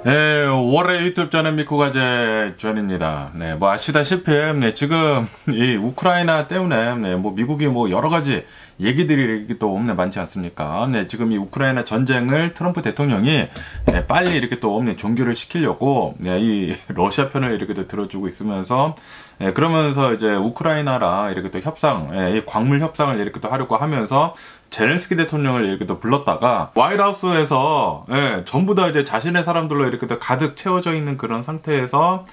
네, 월요일 유튜브 전에 미코가제 전입니다. 네, 뭐 아시다시피 네, 지금 이 우크라이나 때문에 네, 뭐 미국이 뭐 여러 가지 얘기들이 또 많지 않습니까? 네, 지금 이 우크라이나 전쟁을 트럼프 대통령이 네, 빨리 이렇게 또 종결을 시키려고 네, 이 러시아 편을 이렇게 또 들어주고 있으면서 네, 그러면서 이제 우크라이나랑 이렇게 또 협상, 이 광물 협상을 이렇게 또 하려고 하면서 젤렌스키 대통령을 이렇게 또 불렀다가 화이트하우스에서 전부 다 이제 자신의 사람들로 이렇게 또 가득 채워져 있는 그런 상태에서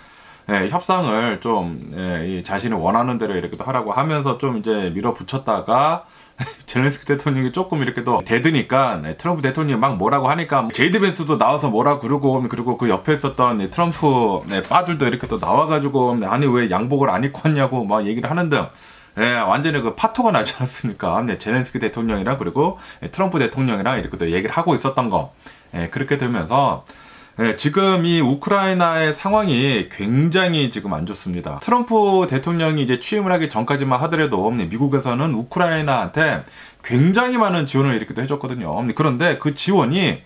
협상을 좀 자신이 원하는 대로 이렇게 또 하라고 하면서 좀 이제 밀어붙였다가 젤렌스키 대통령이 조금 이렇게 또 대드니까 트럼프 대통령이 막 뭐라고 하니까 제이드 벤스도 나와서 뭐라 그러고, 그리고 그 옆에 있었던 트럼프 빠들도 이렇게 또 나와가지고 아니 왜 양복을 안 입고 왔냐고 막 얘기를 하는 등 완전히 그 파토가 나지 않았습니까? 젤렌스키 대통령이랑 그리고 트럼프 대통령이랑 이렇게 또 얘기를 하고 있었던 거. 그렇게 되면서 지금 이 우크라이나의 상황이 굉장히 지금 안 좋습니다. 트럼프 대통령이 이제 취임을 하기 전까지만 하더라도 미국에서는 우크라이나한테 굉장히 많은 지원을 이렇게 또 해줬거든요. 그런데 그 지원이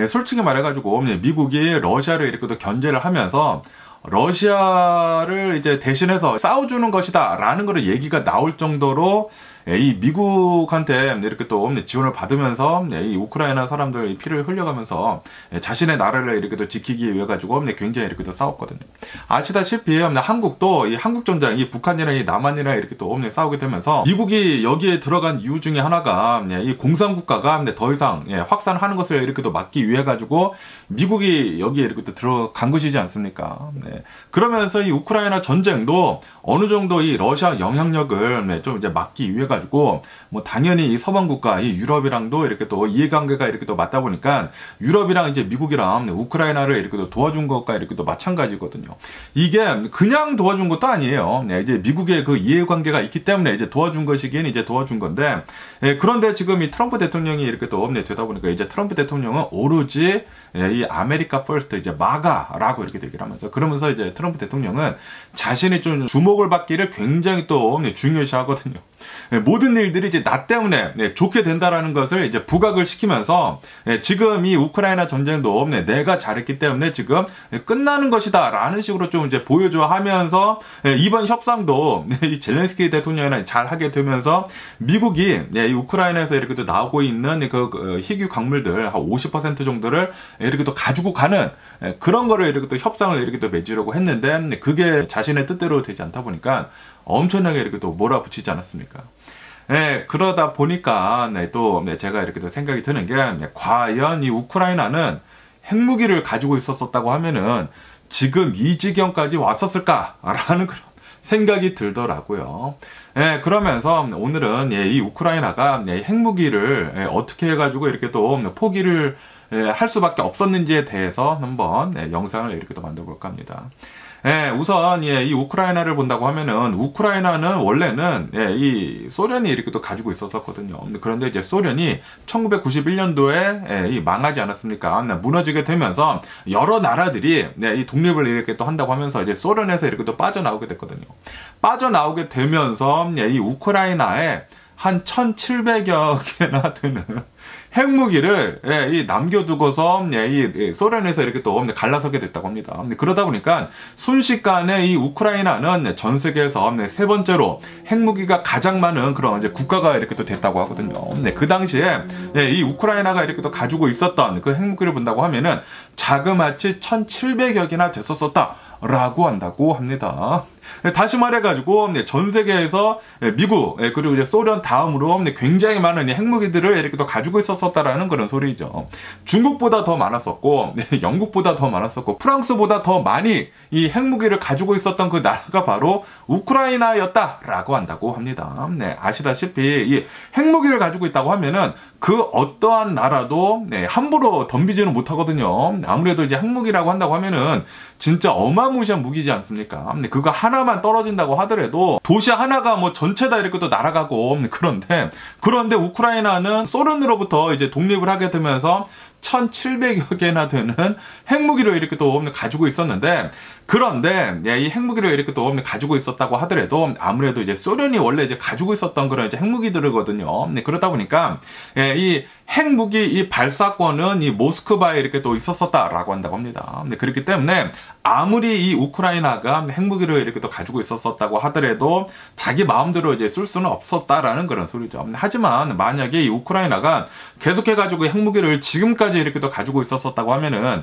솔직히 말해가지고 미국이 러시아를 이렇게 또 견제를 하면서 러시아를 이제 대신해서 싸워주는 것이다 라는 거를 얘기가 나올 정도로 이 미국한테 이렇게 또 지원을 받으면서 이 우크라이나 사람들 피를 흘려가면서 자신의 나라를 이렇게 또 지키기 위해 가지고 굉장히 이렇게 또 싸웠거든요. 아시다시피 한국도 이 한국전쟁, 이 북한이랑 이 남한이랑 이렇게 또 싸우게 되면서 미국이 여기에 들어간 이유 중에 하나가 이 공산국가가 더 이상 확산하는 것을 이렇게 또 막기 위해 가지고 미국이 여기에 이렇게 또 들어간 것이지 않습니까? 그러면서 이 우크라이나 전쟁도 어느 정도 이 러시아 영향력을 좀 이제 막기 위해 가지고 뭐 당연히 이 서방 국가, 이 유럽이랑도 이렇게 또 이해관계가 이렇게 또 맞다 보니까 유럽이랑 이제 미국이랑 우크라이나를 이렇게 또 도와준 것과 이렇게 또 마찬가지거든요. 이게 그냥 도와준 것도 아니에요. 이제 미국의 그 이해관계가 있기 때문에 이제 도와준 것이긴 이제 도와준 건데 그런데 지금 이 트럼프 대통령이 이렇게 또 되다 보니까 이제 트럼프 대통령은 오로지 이 아메리카 퍼스트 이제 마가라고 이렇게 얘기를 하면서 그러면서 이제 트럼프 대통령은 자신이 좀 주목을 받기를 굉장히 또 중요시 하거든요. 모든 일들이 이제 나 때문에 좋게 된다라는 것을 이제 부각을 시키면서 지금 이 우크라이나 전쟁도 내가 잘했기 때문에 지금 끝나는 것이다 라는 식으로 좀 이제 보여줘 하면서 이번 협상도 이 젤렌스키 대통령이랑 잘 하게 되면서 미국이 이 우크라이나에서 이렇게 또 나오고 있는 그 희귀 광물들 한 50% 정도를 이렇게 또 가지고 가는 그런 거를 이렇게 또 협상을 이렇게 또 맺으려고 했는데 그게 자신의 뜻대로 되지 않다 보니까 엄청나게 이렇게 또 몰아붙이지 않았습니까? 그러다 보니까 또 제가 이렇게 또 생각이 드는 게 과연 이 우크라이나는 핵무기를 가지고 있었다고 하면은 지금 이 지경까지 왔었을까라는 그런 생각이 들더라고요. 그러면서 오늘은 이 우크라이나가 핵무기를 어떻게 해가지고 이렇게 또 포기를 할 수밖에 없었는지에 대해서 한번 영상을 이렇게 또 만들어 볼까 합니다. 우선 이 우크라이나를 본다고 하면은 우크라이나는 원래는 이 소련이 이렇게 또 가지고 있었거든요. 그런데 이제 소련이 1991년도에 망하지 않았습니까? 무너지게 되면서 여러 나라들이 이 독립을 이렇게 또 한다고 하면서 이제 소련에서 이렇게 또 빠져나오게 됐거든요. 빠져나오게 되면서 이 우크라이나에 한 1,700여 개나 되는 핵무기를 남겨두고서 이 소련에서 이렇게 또 갈라서게 됐다고 합니다. 그러다 보니까 순식간에 이 우크라이나는 전 세계에서 세 번째로 핵무기가 가장 많은 그런 이제 국가가 이렇게 또 됐다고 하거든요. 그 당시에 이 우크라이나가 이렇게 또 가지고 있었던 그 핵무기를 본다고 하면은 자그마치 1,700여 개나 됐었었다. 라고 한다고 합니다. 다시 말해가지고 전 세계에서 미국 그리고 이제 소련 다음으로 굉장히 많은 핵무기들을 이렇게 또 가지고 있었다라는 그런 소리죠. 중국보다 더 많았었고 영국보다 더 많았었고 프랑스보다 더 많이 이 핵무기를 가지고 있었던 그 나라가 바로 우크라이나였다라고 한다고 합니다. 아시다시피 이 핵무기를 가지고 있다고 하면은 그 어떠한 나라도 함부로 덤비지는 못하거든요. 아무래도 이제 핵무기라고 한다고 하면은 진짜 어마무시한 무기지 않습니까? 그거 하나만 떨어진다고 하더라도 도시 하나가 뭐 전체 다 이렇게 또 날아가고 그런데 우크라이나는 소련으로부터 이제 독립을 하게 되면서 1,700여 개나 되는 핵무기를 이렇게 또 가지고 있었는데 그런데 이 핵무기를 이렇게 또 가지고 있었다고 하더라도 아무래도 이제 소련이 원래 이제 가지고 있었던 그런 이제 핵무기들이거든요. 그러다 보니까 이 핵무기 이 발사권은 이 모스크바에 이렇게 또 있었었다라고 한다고 합니다. 그렇기 때문에 아무리 이 우크라이나가 핵무기를 이렇게 또 가지고 있었다고 하더라도 자기 마음대로 이제 쓸 수는 없었다라는 그런 소리죠. 하지만 만약에 이 우크라이나가 계속해가지고 핵무기를 지금까지 이렇게 또 가지고 있었다고 하면은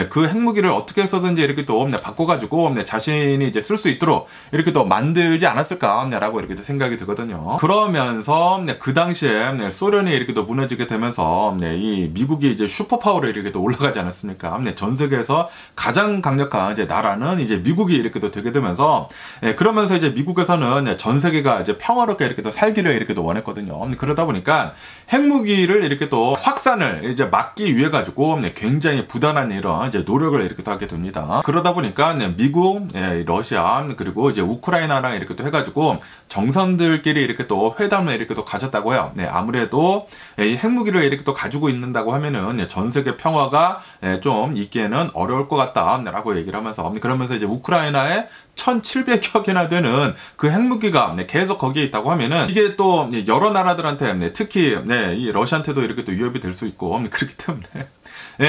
그 핵무기를 어떻게 해서든지 이렇게 또 바꿔가지고 자신이 이제 쓸 수 있도록 이렇게 또 만들지 않았을까라고 이렇게 생각이 들거든요. 그러면서 그 당시에 소련이 이렇게 또 무너지게 되면서 이 미국이 이제 슈퍼파워로 이렇게 또 올라가지 않았습니까? 전 세계에서 가장 강력한 이제 나라는 이제 미국이 이렇게 또 되게 되면서 그러면서 이제 미국에서는 전 세계가 이제 평화롭게 이렇게 또 살기를 이렇게 또 원했거든요. 그러다 보니까 핵무기를 이렇게 또 확산을 이제 막기 위해 가지고 굉장히 부단한 이런 이제 노력을 이렇게 또 하게 됩니다. 그러다 보니까 미국, 러시아 그리고 이제 우크라이나랑 이렇게 또 해가지고 정상들끼리 이렇게 또 회담을 이렇게 또 가졌다고 해요. 아무래도 이 핵무기를 이렇게 또 가지고 있는다고 하면은 전 세계 평화가 좀 있기에는 어려울 것 같다라고 얘기를 하면서 그러면서 이제 우크라이나에 1700여 개나 되는 그 핵무기가 계속 거기에 있다고 하면은 이게 또 여러 나라들한테 특히 이 러시아한테도 이렇게 또 위협이 될 수 있고 그렇기 때문에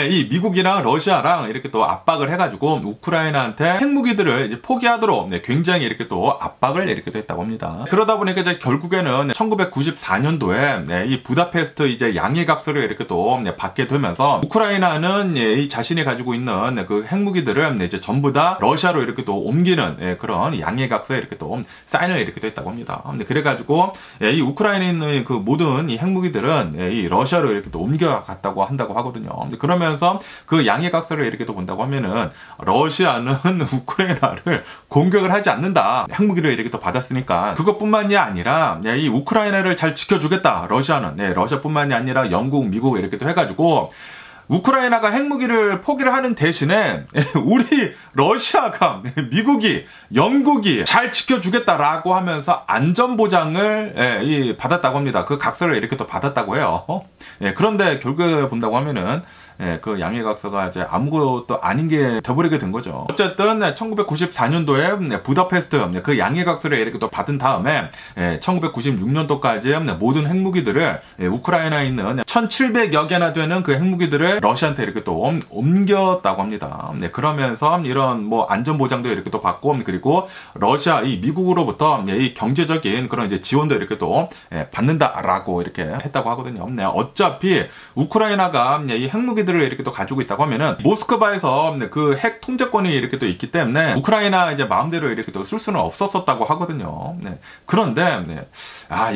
이 미국이랑 러시아랑 이렇게 또 압박을 해가지고 우크라이나한테 핵무기들을 이제 포기하도록 굉장히 이렇게 또 압박을 이렇게 했다고 합니다. 그러다 보니까 이제 결국에는 1994년도에 이 부다페스트 이제 양해각서를 이렇게 또 받게 되면서 우크라이나는 이 자신이 가지고 있는 그 핵무기들을 이제 전부 다 러시아로 이렇게 또 옮기는 그런 양해각서에 이렇게 또 사인을 이렇게 했다고 합니다. 그래가지고 이 우크라이나에 있는 그 모든 이 핵무기들은 이 러시아로 이렇게 또 옮겨갔다고 한다고 하거든요. 그러면서 그 양해각서를 이렇게 또 본다고 하면은 러시아는 우크라이나를 공격을 하지 않는다. 핵무기를 이렇게 또 받았으니까 그것뿐만이 아니라 이 우크라이나를 잘 지켜주겠다. 러시아는 러시아뿐만이 아니라 영국, 미국 이렇게 또 해가지고 우크라이나가 핵무기를 포기를 하는 대신에 우리 러시아가 미국이 영국이 잘 지켜주겠다라고 하면서 안전보장을 받았다고 합니다. 그 각서를 이렇게 또 받았다고 해요. 그런데 결국에 본다고 하면은 그 양해각서가 이제 아무것도 아닌 게 돼버리게 된 거죠. 어쨌든 1994년도에 부다페스트 그 양해각서를 이렇게 또 받은 다음에 1996년도까지 모든 핵무기들을 우크라이나에 있는 1700여 개나 되는 그 핵무기들을 러시아한테 이렇게 또 옮겼다고 합니다. 그러면서 이런 뭐 안전보장도 이렇게 또 받고 그리고 러시아 이 미국으로부터 이 경제적인 그런 이제 지원도 이렇게 또 받는다라고 이렇게 했다고 하거든요. 어차피 우크라이나가 이 핵무기들 을 이렇게 또 가지고 있다고 하면은 모스크바에서 그 핵 통제권이 이렇게 또 있기 때문에 우크라이나 이제 마음대로 이렇게 또 쓸 수는 없었었다고 하거든요. 그런데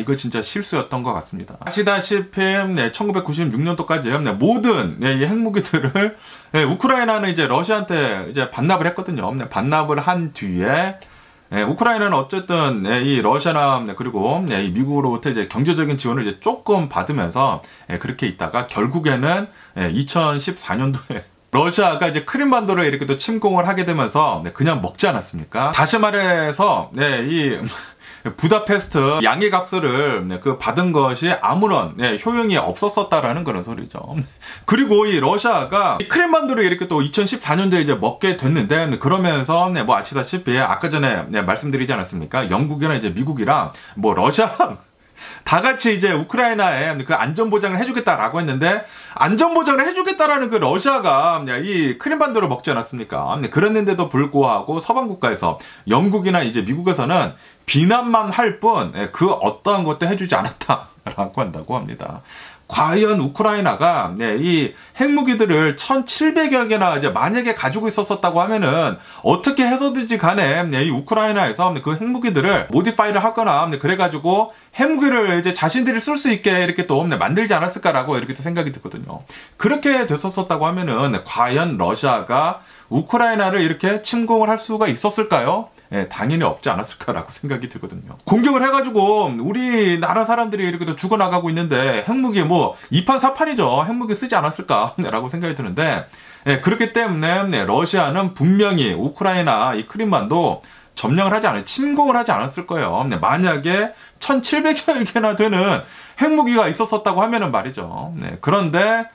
이거 진짜 실수였던 것 같습니다. 아시다시피 1996년도까지 모든 이 핵무기들을 우크라이나는 이제 러시아한테 이제 반납을 했거든요. 반납을 한 뒤에 우크라이나는 어쨌든 이 러시아나 그리고 이 미국으로부터 이제 경제적인 지원을 이제 조금 받으면서 그렇게 있다가 결국에는 2014년도에 러시아가 이제 크림반도를 이렇게 또 침공을 하게 되면서 그냥 먹지 않았습니까? 다시 말해서 이 부다페스트 양해각서를 그 받은 것이 아무런 효용이 없었었다라는 그런 소리죠. 그리고 이 러시아가 이 크림반도를 이렇게 또 2014년도에 이제 먹게 됐는데 그러면서 뭐 아시다시피 아까 전에 말씀드리지 않았습니까? 영국이나 이제 미국이랑 뭐 러시아랑 다 같이 이제 우크라이나에 그 안전보장을 해주겠다라고 했는데 안전보장을 해주겠다라는 그 러시아가 이 크림반도를 먹지 않았습니까? 그랬는데도 불구하고 서방 국가에서 영국이나 이제 미국에서는 비난만 할 뿐 그 어떠한 것도 해주지 않았다라고 한다고 합니다. 과연 우크라이나가 이 핵무기들을 1700여 개나 이제 만약에 가지고 있었다고 하면은 어떻게 해서든지 간에 이 우크라이나에서 그 핵무기들을 모디파이를 하거나 그래가지고 핵무기를 이제 자신들이 쓸 수 있게 이렇게 또 만들지 않았을까라고 이렇게 생각이 들거든요. 그렇게 됐었다고 하면은 과연 러시아가 우크라이나를 이렇게 침공을 할 수가 있었을까요? 당연히 없지 않았을까라고 생각이 들거든요. 공격을 해가지고 우리나라 사람들이 이렇게 또 죽어나가고 있는데 핵무기 뭐 2판 4판이죠. 핵무기 쓰지 않았을까라고 생각이 드는데 그렇기 때문에 러시아는 분명히 우크라이나 이 크림반도 점령을 하지 않아요. 침공을 하지 않았을 거예요. 만약에 1700여 개나 되는 핵무기가 있었다고 하면은 말이죠. 그런데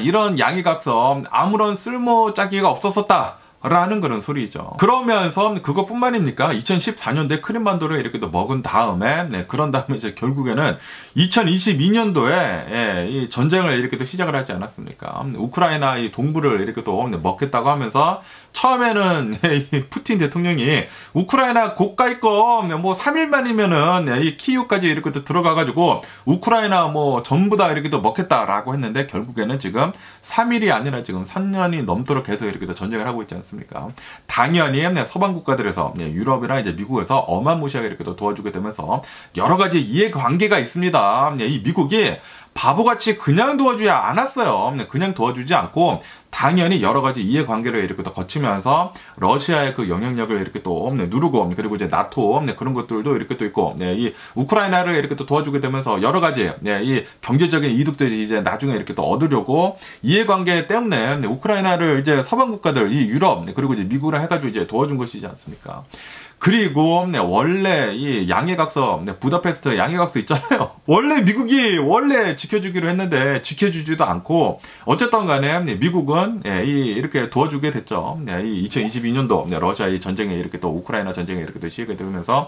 이런 양해각서 아무런 쓸모짜기가 없었었다. 라는 그런 소리죠. 그러면서 그것뿐만입니까? 2014년도에 크림반도를 이렇게 또 먹은 다음에, 그런 다음에 이제 결국에는 2022년도에 이 전쟁을 이렇게 또 시작을 하지 않았습니까? 우크라이나 이 동부를 이렇게 또 먹겠다고 하면서 처음에는 이 푸틴 대통령이 우크라이나 고가이거 뭐 3일만이면은 이 키이우까지 이렇게 또 들어가가지고 우크라이나 뭐 전부 다 이렇게 또 먹겠다라고 했는데 결국에는 지금 3일이 아니라 지금 3년이 넘도록 계속 이렇게 또 전쟁을 하고 있지 않습니까? 당연히 서방 국가들에서 유럽이나 이제 미국에서 어마무시하게 이렇게 또 도와주게 되면서 여러 가지 이해관계가 있습니다. 이 미국이 바보같이 그냥 도와주지 않았어요. 그냥 도와주지 않고 당연히 여러 가지 이해관계를 이렇게 또 거치면서 러시아의 그 영향력을 이렇게 또 누르고 그리고 이제 나토 그런 것들도 이렇게 또 있고 이 우크라이나를 이렇게 또 도와주게 되면서 여러 가지 이 경제적인 이득들이 이제 나중에 이렇게 또 얻으려고 이해관계 때문에 우크라이나를 이제 서방 국가들 이 유럽 그리고 이제 미국이랑 해가지고 이제 도와준 것이지 않습니까? 그리고 원래 이 양해각서 부다페스트 양해각서 있잖아요. 원래 미국이 원래 지켜주기로 했는데 지켜주지도 않고 어쨌든 간에 미국은 이렇게 도와주게 됐죠. 이 2022년도 러시아 이 전쟁에 이렇게 또 우크라이나 전쟁에 이렇게 또 시작이 되면서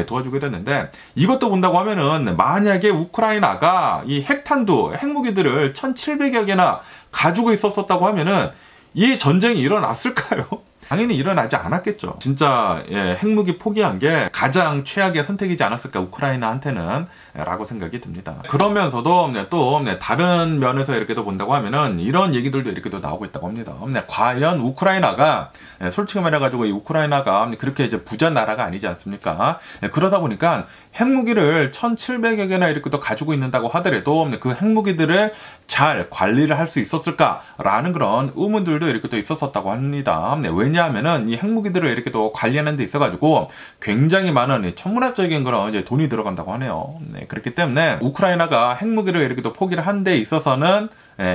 도와주게 됐는데 이것도 본다고 하면은 만약에 우크라이나가 이 핵탄두 핵무기들을 1,700여 개나 가지고 있었다고 하면은 이 전쟁이 일어났을까요? 당연히 일어나지 않았겠죠. 진짜 핵무기 포기한 게 가장 최악의 선택이지 않았을까 우크라이나한테는 라고 생각이 듭니다. 그러면서도 또 다른 면에서 이렇게 또 본다고 하면은 이런 얘기들도 이렇게 또 나오고 있다고 합니다. 과연 우크라이나가 솔직히 말해가지고 이 우크라이나가 그렇게 이제 부자 나라가 아니지 않습니까? 그러다 보니까 핵무기를 1,700여 개나 이렇게 또 가지고 있는다고 하더라도 그 핵무기들을 잘 관리를 할 수 있었을까라는 그런 의문들도 이렇게 또 있었었다고 합니다. 왜냐하면은 이 핵무기들을 이렇게 또 관리하는 데 있어가지고 굉장히 많은 천문학적인 그런 이제 돈이 들어간다고 하네요. 그렇기 때문에 우크라이나가 핵무기를 이렇게 또 포기를 한 데 있어서는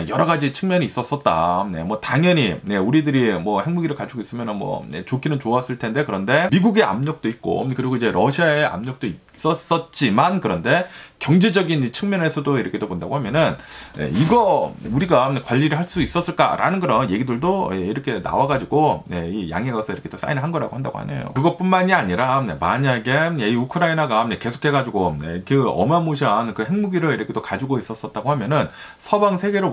여러 가지 측면이 있었었다. 뭐 당연히 우리들이 뭐 핵무기를 가지고 있으면 뭐 좋기는 좋았을 텐데 그런데 미국의 압력도 있고 그리고 이제 러시아의 압력도 있었지만 그런데 경제적인 측면에서도 이렇게 또 본다고 하면은 이거 우리가 관리를 할 수 있었을까라는 그런 얘기들도 이렇게 나와가지고 이 양해가서 이렇게 또 사인을 한 거라고 한다고 하네요. 그것뿐만이 아니라 만약에 이 우크라이나가 계속해가지고 그 어마무시한 그 핵무기를 이렇게 또 가지고 있었다고 하면은 서방 세계로부터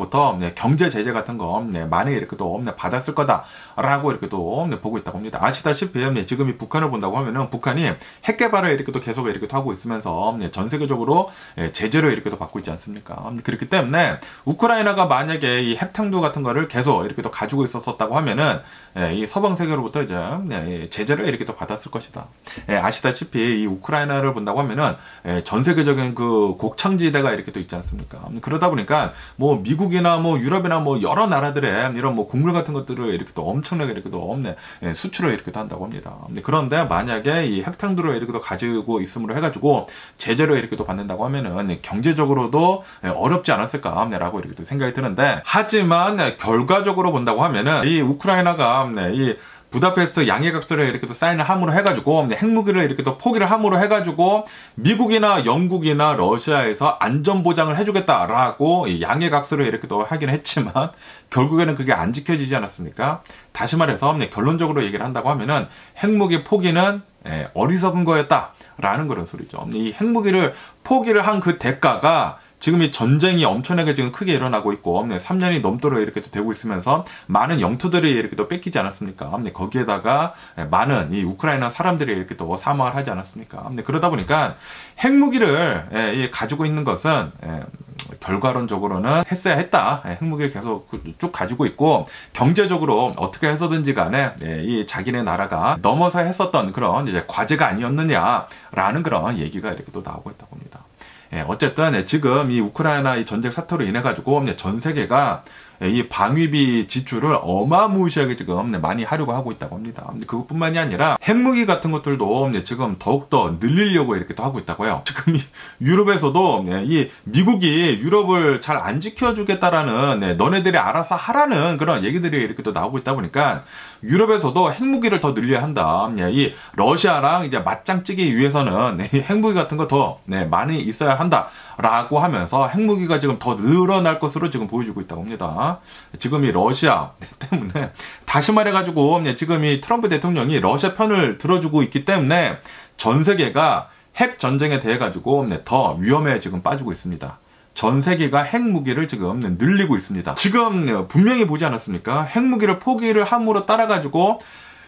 경제 제재 같은 거 많이 이렇게 또 받았을 거다라고 이렇게 또 보고 있다고 합니다. 아시다시피 지금 이 북한을 본다고 하면은 북한이 핵 개발을 이렇게 또 계속 이렇게 하고 있으면서 전 세계적으로 제재를 이렇게 또 받고 있지 않습니까? 그렇기 때문에 우크라이나가 만약에 이 핵탄두 같은 거를 계속 이렇게 또 가지고 있었다고 하면은 이 서방 세계로부터 이제 제재를 이렇게 또 받았을 것이다. 아시다시피 이 우크라이나를 본다고 하면은 전 세계적인 그 곡창지대가 이렇게 또 있지 않습니까? 그러다 보니까 뭐 미국이나 뭐 유럽이나 뭐 여러 나라들의 이런 뭐 곡물 같은 것들을 이렇게 또 엄청나게 이렇게 또 수출을 이렇게 또 한다고 합니다. 그런데 만약에 이 핵탄두를 이렇게 또 가지고 있음으로 해가지고 제재를 이렇게 또 받는다고 하면은 경제적으로도 어렵지 않았을까라고 이렇게 또 생각이 드는데 하지만 결과적으로 본다고 하면은 이 우크라이나가 이 부다페스트 양해각서를 이렇게 또 사인을 함으로 해가지고 핵무기를 이렇게 또 포기를 함으로 해가지고 미국이나 영국이나 러시아에서 안전보장을 해주겠다라고 양해각서를 이렇게 또 하긴 했지만 결국에는 그게 안 지켜지지 않았습니까? 다시 말해서 결론적으로 얘기를 한다고 하면은 핵무기 포기는 어리석은 거였다라는 그런 소리죠. 이 핵무기를 포기를 한 그 대가가 지금 이 전쟁이 엄청나게 지금 크게 일어나고 있고 3년이 넘도록 이렇게 또 되고 있으면서 많은 영토들이 이렇게 또 뺏기지 않았습니까? 거기에다가 많은 이 우크라이나 사람들이 이렇게 또 사망을 하지 않았습니까? 그러다 보니까 핵무기를 가지고 있는 것은 결과론적으로는 했어야 했다. 핵무기를 계속 쭉 가지고 있고 경제적으로 어떻게 해서든지 간에 이 자기네 나라가 넘어서 했었던 그런 이제 과제가 아니었느냐라는 그런 얘기가 이렇게 또 나오고 있다고 합니다. 어쨌든 지금 이 우크라이나 이 전쟁 사태로 인해 가지고 전 세계가 이 방위비 지출을 어마무시하게 지금 많이 하려고 하고 있다고 합니다. 그것뿐만이 아니라 핵무기 같은 것들도 지금 더욱더 늘리려고 이렇게 또 하고 있다고요. 지금 이 유럽에서도 이 미국이 유럽을 잘 안 지켜주겠다라는 너네들이 알아서 하라는 그런 얘기들이 이렇게 또 나오고 있다 보니까 유럽에서도 핵무기를 더 늘려야 한다. 이 러시아랑 이제 맞짱 뜨기 위해서는 핵무기 같은 거 더 많이 있어야 한다. 라고 하면서 핵무기가 지금 더 늘어날 것으로 지금 보여주고 있다고 합니다. 지금 이 러시아 때문에 다시 말해가지고 지금 이 트럼프 대통령이 러시아 편을 들어주고 있기 때문에 전 세계가 핵 전쟁에 대해 가지고 더 위험에 지금 빠지고 있습니다. 전 세계가 핵무기를 지금 늘리고 있습니다. 지금 분명히 보지 않았습니까? 핵무기를 포기를 함으로 따라 가지고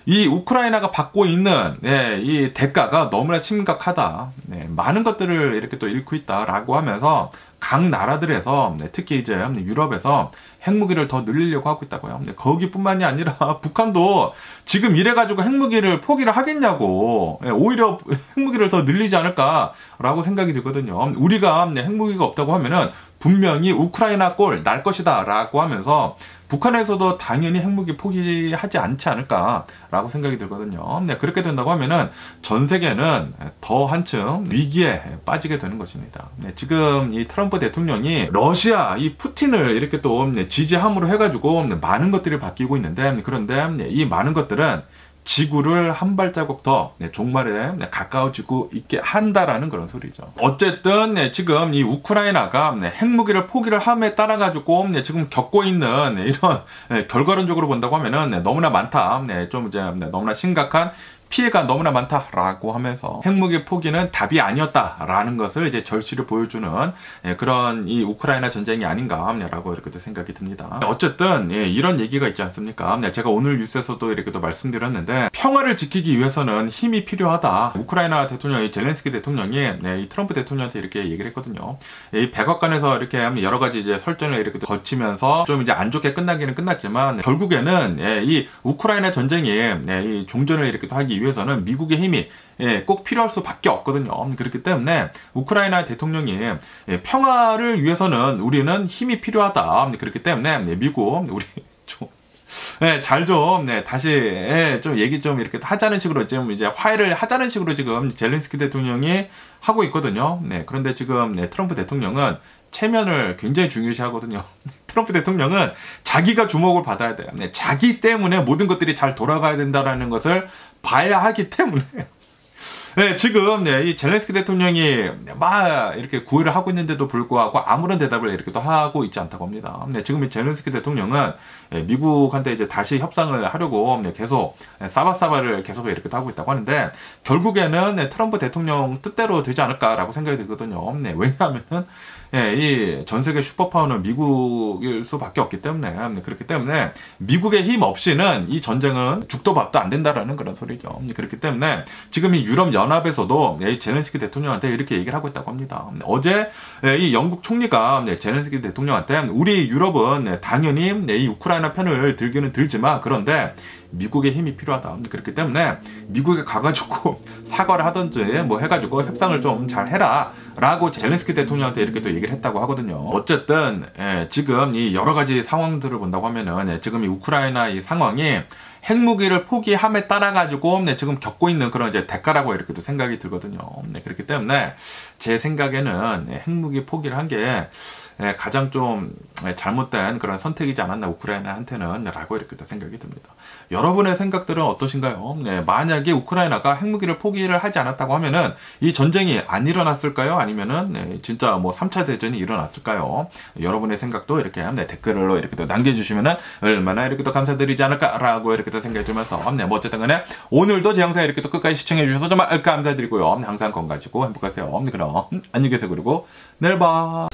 이 우크라이나가 받고 있는 이 대가가 너무나 심각하다. 많은 것들을 이렇게 또 잃고 있다라고 하면서 각 나라들에서 특히 이제 유럽에서 핵무기를 더 늘리려고 하고 있다고요. 거기뿐만이 아니라 북한도 지금 이래가지고 핵무기를 포기를 하겠냐고, 오히려 핵무기를 더 늘리지 않을까라고 생각이 들거든요. 우리가 핵무기가 없다고 하면은 분명히 우크라이나 꼴 날 것이다 라고 하면서 북한에서도 당연히 핵무기 포기하지 않지 않을까라고 생각이 들거든요. 그렇게 된다고 하면은 전 세계는 더 한층 위기에 빠지게 되는 것입니다. 지금 이 트럼프 대통령이 러시아 이 푸틴을 이렇게 또 지지함으로 해가지고 많은 것들이 바뀌고 있는데, 그런데 이 많은 것들은 지구를 한 발자국 더 종말에 가까워지고 있게 한다라는 그런 소리죠. 어쨌든 지금 이 우크라이나가 핵무기를 포기를 함에 따라 가지고 지금 겪고 있는 이런 결과론적으로 본다고 하면은 너무나 많다. 좀 이제 너무나 심각한 피해가 너무나 많다라고 하면서 핵무기 포기는 답이 아니었다라는 것을 이제 절실히 보여주는 그런 이 우크라이나 전쟁이 아닌가라고 이렇게도 생각이 듭니다. 어쨌든 이런 얘기가 있지 않습니까? 제가 오늘 뉴스에서도 이렇게도 말씀드렸는데, 평화를 지키기 위해서는 힘이 필요하다. 우크라이나 대통령이 젤렌스키 대통령이 이 트럼프 대통령한테 이렇게 얘기를 했거든요. 이 백악관에서 이렇게 여러 가지 이제 설전을 이렇게 거치면서 좀 이제 안 좋게 끝나기는 끝났지만, 결국에는 이 우크라이나 전쟁이 이 종전을 이렇게 또 하기 위해서는 미국의 힘이 꼭 필요할 수밖에 없거든요. 그렇기 때문에 우크라이나 대통령이 평화를 위해서는 우리는 힘이 필요하다. 그렇기 때문에 미국 우리 좀 잘 좀 다시 좀 얘기 좀 이렇게 하자는 식으로 지금 이제 화해를 하자는 식으로 지금 젤렌스키 대통령이 하고 있거든요. 그런데 지금 트럼프 대통령은 체면을 굉장히 중요시 하거든요. 트럼프 대통령은 자기가 주목을 받아야 돼요. 자기 때문에 모든 것들이 잘 돌아가야 된다는 것을 봐야 하기 때문에 지금 이 젤렌스키 대통령이 막 이렇게 구애를 하고 있는데도 불구하고 아무런 대답을 이렇게 또 하고 있지 않다고 합니다. 지금 이 젤렌스키 대통령은 미국한테 이제 다시 협상을 하려고 계속 사바사바를 계속 이렇게 하고 있다고 하는데, 결국에는 트럼프 대통령 뜻대로 되지 않을까라고 생각이 들거든요. 왜냐하면은 이 전 세계 슈퍼파워는 미국일 수밖에 없기 때문에, 그렇기 때문에 미국의 힘 없이는 이 전쟁은 죽도 밥도 안 된다라는 그런 소리죠. 그렇기 때문에 지금 이 유럽 연합에서도 젤렌스키 대통령한테 이렇게 얘기를 하고 있다고 합니다. 어제 이 영국 총리가 젤렌스키 대통령한테 우리 유럽은 당연히 이 우크라이나 편을 들기는 들지만, 그런데 미국의 힘이 필요하다. 그렇기 때문에 미국에 가가지고 사과를 하든지 뭐 해가지고 협상을 좀 잘 해라 라고 젤렌스키 대통령한테 이렇게 또 얘기를 했다고 하거든요. 어쨌든 지금 이 여러 가지 상황들을 본다고 하면은 지금 이 우크라이나 이 상황이 핵무기를 포기함에 따라 가지고 지금 겪고 있는 그런 이제 대가라고 이렇게도 생각이 들거든요. 그렇기 때문에 제 생각에는 핵무기 포기를 한 게 가장 좀 잘못된 그런 선택이지 않았나 우크라이나한테는 라고 이렇게 생각이 듭니다. 여러분의 생각들은 어떠신가요? 만약에 우크라이나가 핵무기를 포기를 하지 않았다고 하면은 이 전쟁이 안 일어났을까요? 아니면은 진짜 뭐 3차 대전이 일어났을까요? 여러분의 생각도 이렇게 댓글로 이렇게 또 남겨주시면은 얼마나 이렇게 또 감사드리지 않을까라고 이렇게 또 생각이 들면서 뭐 어쨌든 간에 오늘도 제 영상 이렇게 또 끝까지 시청해 주셔서 정말 감사드리고요. 항상 건강하시고 행복하세요. 그럼 안녕히 계세요. 그리고 내일 봐.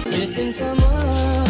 Missing someone